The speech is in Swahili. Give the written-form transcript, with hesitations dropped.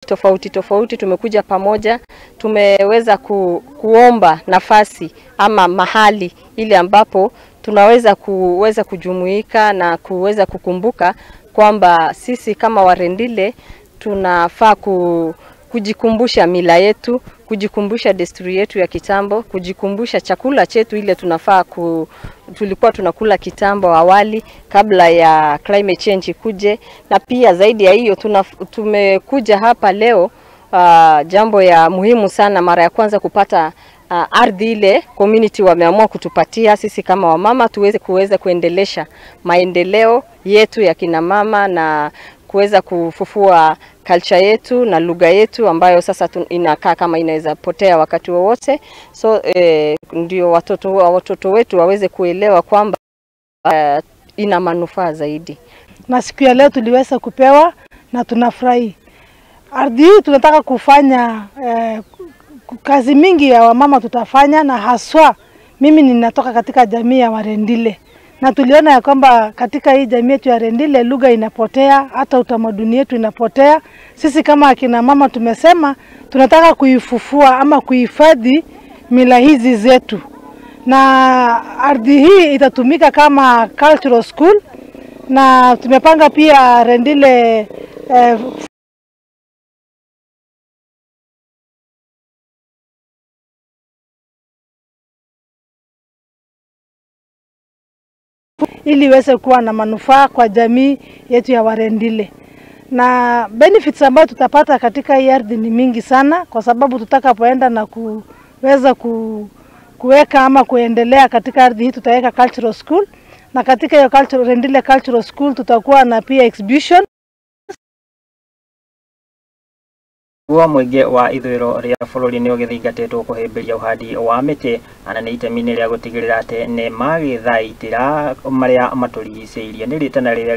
tofauti tofauti tumekuja pamoja, tumeweza kuomba nafasi ama mahali ili ambapo tunaweza kujumuika na kuweza kukumbuka kwamba sisi kama Warendile tunafaa kujikumbusha mila yetu, kujikumbusha desturi yetu ya kitambo, kujikumbusha chakula chetu ile tulikuwa tunakula kitambo awali kabla ya climate change kuje, na pia zaidi ya hiyo tumekuja hapa leo jambo ya muhimu sana, mara ya kwanza kupata ardhi ile community wameamua kutupatia sisi kama wamama kuweza kuendelesha maendeleo yetu ya kina mama na kuweza kufufua culture yetu na lugha yetu ambayo sasa inakaa kama inaweza potea wakati wowote. So ndio watoto wetu waweze kuelewa kwamba ina manufaa zaidi. Na siku ya leo tuliweza kupewa na tunafurahi. Ardhi hii tunataka kufanya kazi mingi ya wamama tutafanya, na haswa mimi ninatoka katika jamii ya Warendile. Na tuliona ya kwamba katika hii jamii yetu ya Rendile lugha inapotea, hata utamaduni yetu inapotea. Sisi kama akina mama tumesema tunataka kuifufua ama kuhifadhi mila hizi zetu. Na ardhi hii itatumika kama cultural school, na tumepanga pia Rendile ili iweze kuwa na manufaa kwa jamii yetu ya Warendile. Na benefits ambayo tutapata katika hii ardhi ni mingi sana, kwa sababu tutakapoenda na kuweza kuweka ama kuendelea katika ardhi hii tutaweka cultural school, na katika hiyo Rendile Cultural School tutakuwa na pia exhibition. Wa mwege wa ithwiro ria bururi ni ugithingatetwo kuhimbiria uhandi wa miti, ana ni itemi ni ria gutigirira ati ni magithaitira maria maturigiceirie ni ritana riria